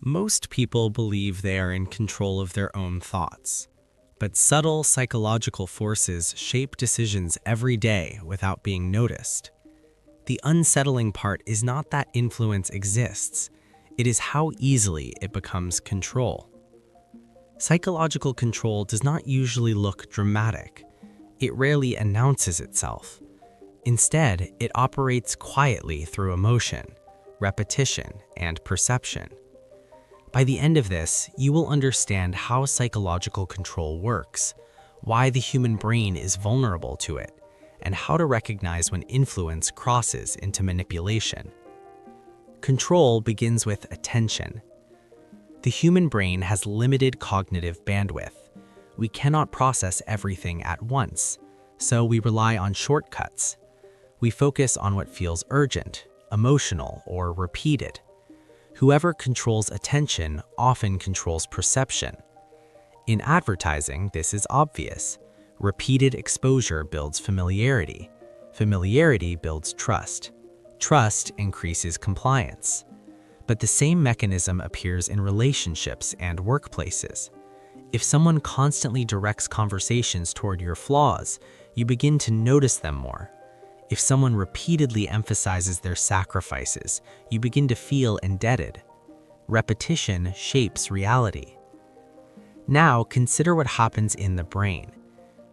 Most people believe they are in control of their own thoughts, but subtle psychological forces shape decisions every day without being noticed. The unsettling part is not that influence exists, it is how easily it becomes control. Psychological control does not usually look dramatic. It rarely announces itself. Instead, it operates quietly through emotion, repetition, and perception. By the end of this, you will understand how psychological control works, why the human brain is vulnerable to it, and how to recognize when influence crosses into manipulation. Control begins with attention. The human brain has limited cognitive bandwidth. We cannot process everything at once, so we rely on shortcuts. We focus on what feels urgent, emotional, or repeated. Whoever controls attention often controls perception. In advertising, this is obvious. Repeated exposure builds familiarity. Familiarity builds trust. Trust increases compliance. But the same mechanism appears in relationships and workplaces. If someone constantly directs conversations toward your flaws, you begin to notice them more. If someone repeatedly emphasizes their sacrifices, you begin to feel indebted. Repetition shapes reality. Now, consider what happens in the brain.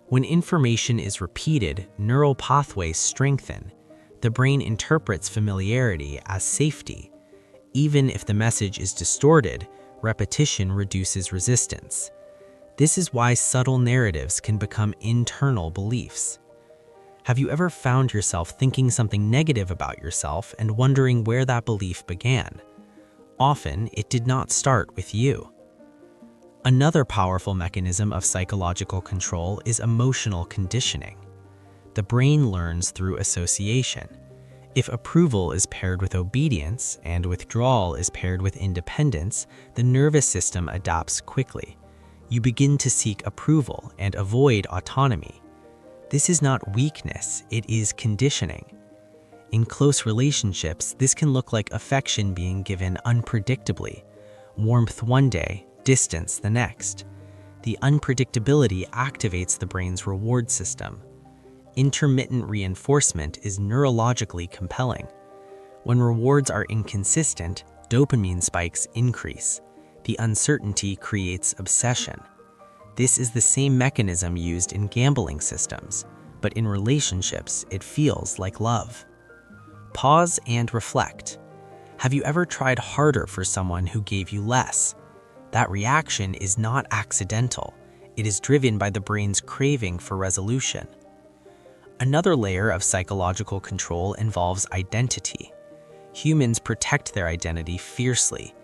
When information is repeated, neural pathways strengthen. The brain interprets familiarity as safety. Even if the message is distorted, repetition reduces resistance. This is why subtle narratives can become internal beliefs. Have you ever found yourself thinking something negative about yourself and wondering where that belief began? Often, it did not start with you. Another powerful mechanism of psychological control is emotional conditioning. The brain learns through association. If approval is paired with obedience and withdrawal is paired with independence, the nervous system adapts quickly. You begin to seek approval and avoid autonomy. This is not weakness, it is conditioning. In close relationships, this can look like affection being given unpredictably. Warmth one day, distance the next. The unpredictability activates the brain's reward system. Intermittent reinforcement is neurologically compelling. When rewards are inconsistent, dopamine spikes increase. The uncertainty creates obsession. This is the same mechanism used in gambling systems, but in relationships, it feels like love. Pause and reflect. Have you ever tried harder for someone who gave you less? That reaction is not accidental. It is driven by the brain's craving for resolution. Another layer of psychological control involves identity. Humans protect their identity fiercely.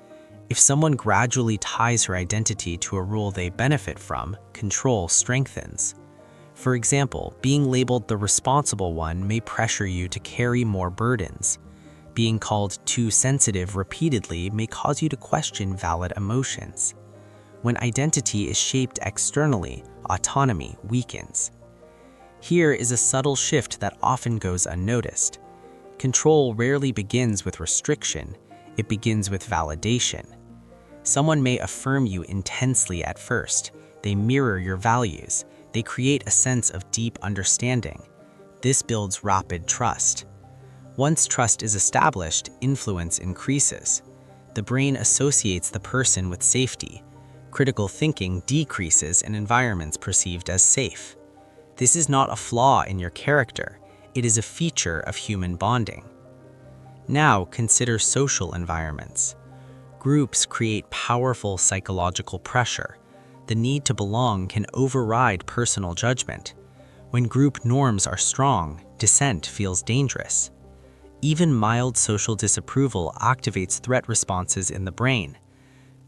If someone gradually ties her identity to a role they benefit from, control strengthens. For example, being labeled the responsible one may pressure you to carry more burdens. Being called too sensitive repeatedly may cause you to question valid emotions. When identity is shaped externally, autonomy weakens. Here is a subtle shift that often goes unnoticed. Control rarely begins with restriction, it begins with validation. Someone may affirm you intensely at first. They mirror your values. They create a sense of deep understanding. This builds rapid trust. Once trust is established, influence increases. The brain associates the person with safety. Critical thinking decreases in environments perceived as safe. This is not a flaw in your character. It is a feature of human bonding. Now consider social environments. Groups create powerful psychological pressure. The need to belong can override personal judgment. When group norms are strong, dissent feels dangerous. Even mild social disapproval activates threat responses in the brain.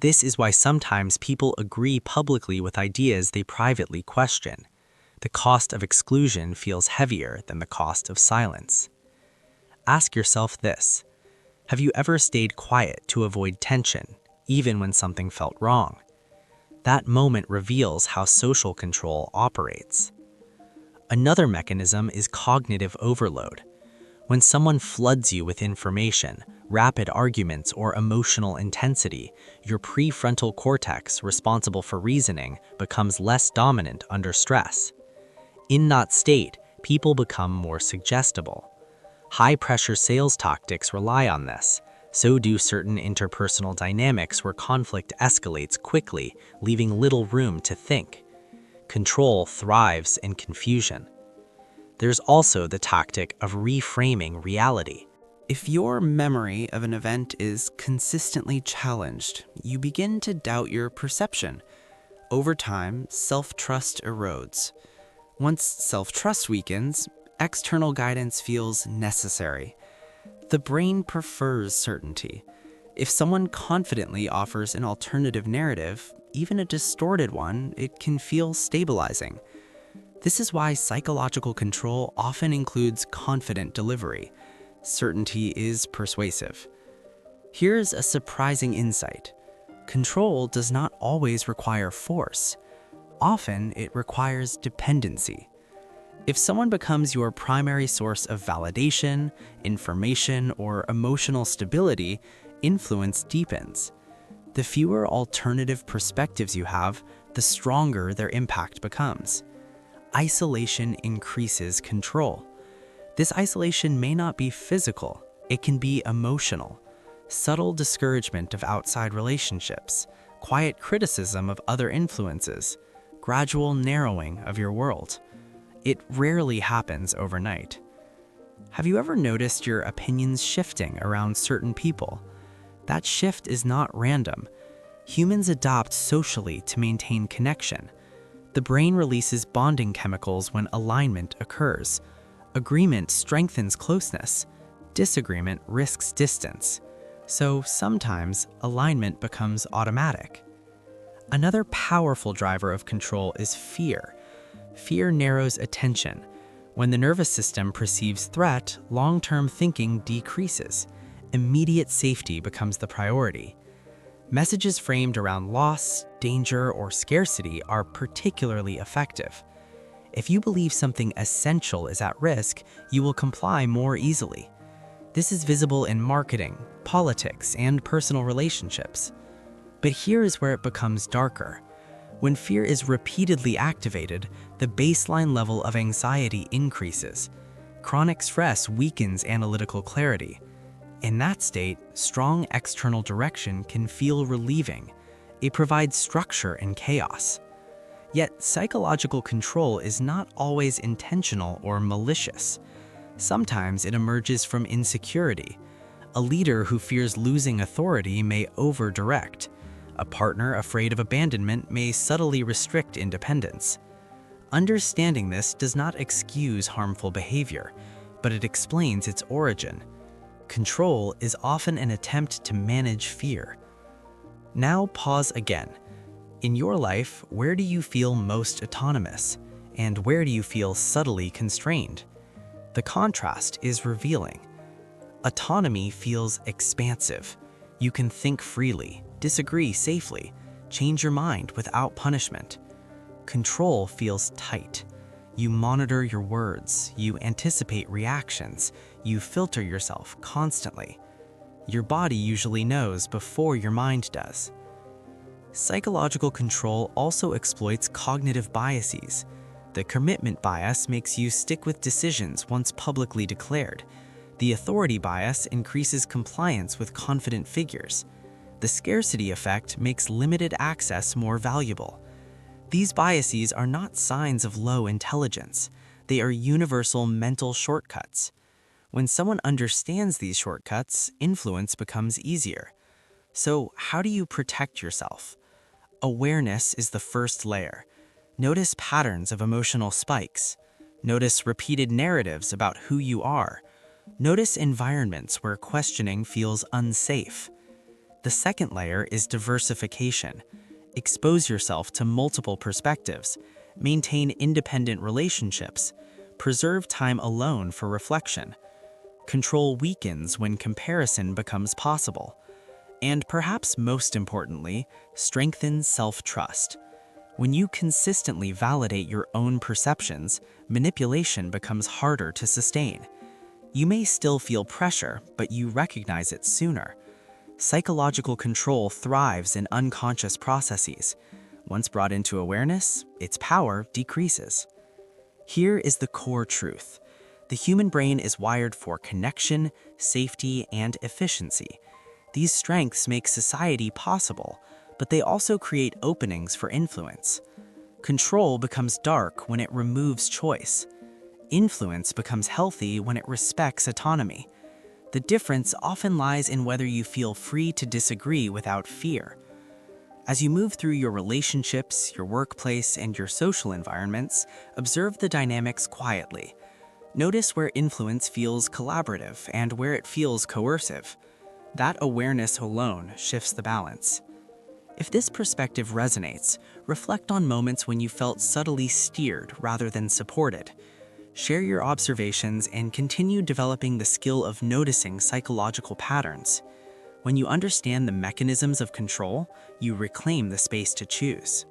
This is why sometimes people agree publicly with ideas they privately question. The cost of exclusion feels heavier than the cost of silence. Ask yourself this. Have you ever stayed quiet to avoid tension, even when something felt wrong? That moment reveals how social control operates. Another mechanism is cognitive overload. When someone floods you with information, rapid arguments, or emotional intensity, your prefrontal cortex, responsible for reasoning, becomes less dominant under stress. In that state, people become more suggestible. High-pressure sales tactics rely on this. So do certain interpersonal dynamics where conflict escalates quickly, leaving little room to think. Control thrives in confusion. There's also the tactic of reframing reality. If your memory of an event is consistently challenged, you begin to doubt your perception. Over time, self-trust erodes. Once self-trust weakens, external guidance feels necessary. The brain prefers certainty. If someone confidently offers an alternative narrative, even a distorted one, it can feel stabilizing. This is why psychological control often includes confident delivery. Certainty is persuasive. Here's a surprising insight. Control does not always require force. Often, it requires dependency. If someone becomes your primary source of validation, information, or emotional stability, influence deepens. The fewer alternative perspectives you have, the stronger their impact becomes. Isolation increases control. This isolation may not be physical, it can be emotional. Subtle discouragement of outside relationships, quiet criticism of other influences, gradual narrowing of your world. It rarely happens overnight. Have you ever noticed your opinions shifting around certain people? That shift is not random. Humans adopt socially to maintain connection. The brain releases bonding chemicals when alignment occurs. Agreement strengthens closeness. Disagreement risks distance. So sometimes alignment becomes automatic. Another powerful driver of control is fear. Fear narrows attention. When the nervous system perceives threat, long-term thinking decreases. Immediate safety becomes the priority. Messages framed around loss, danger, or scarcity are particularly effective. If you believe something essential is at risk, you will comply more easily. This is visible in marketing, politics, and personal relationships. But here is where it becomes darker. When fear is repeatedly activated, the baseline level of anxiety increases. Chronic stress weakens analytical clarity. In that state, strong external direction can feel relieving. It provides structure in chaos. Yet, psychological control is not always intentional or malicious. Sometimes it emerges from insecurity. A leader who fears losing authority may over-direct. A partner afraid of abandonment may subtly restrict independence. Understanding this does not excuse harmful behavior, but it explains its origin. Control is often an attempt to manage fear. Now pause again. In your life, where do you feel most autonomous? And where do you feel subtly constrained? The contrast is revealing. Autonomy feels expansive. You can think freely, disagree safely, change your mind without punishment. Control feels tight. You monitor your words, you anticipate reactions, you filter yourself constantly. Your body usually knows before your mind does. Psychological control also exploits cognitive biases. The commitment bias makes you stick with decisions once publicly declared. The authority bias increases compliance with confident figures. The scarcity effect makes limited access more valuable. These biases are not signs of low intelligence. They are universal mental shortcuts. When someone understands these shortcuts, influence becomes easier. So, how do you protect yourself? Awareness is the first layer. Notice patterns of emotional spikes. Notice repeated narratives about who you are. Notice environments where questioning feels unsafe. The second layer is diversification. Expose yourself to multiple perspectives. Maintain independent relationships. Preserve time alone for reflection. Control weakens when comparison becomes possible. And perhaps most importantly, strengthen self-trust. When you consistently validate your own perceptions, manipulation becomes harder to sustain. You may still feel pressure, but you recognize it sooner. Psychological control thrives in unconscious processes. Once brought into awareness, its power decreases. Here is the core truth. The human brain is wired for connection, safety, and efficiency. These strengths make society possible, but they also create openings for influence. Control becomes dark when it removes choice. Influence becomes healthy when it respects autonomy. The difference often lies in whether you feel free to disagree without fear. As you move through your relationships, your workplace, and your social environments, observe the dynamics quietly. Notice where influence feels collaborative and where it feels coercive. That awareness alone shifts the balance. If this perspective resonates, reflect on moments when you felt subtly steered rather than supported. Share your observations and continue developing the skill of noticing psychological patterns. When you understand the mechanisms of control, you reclaim the space to choose.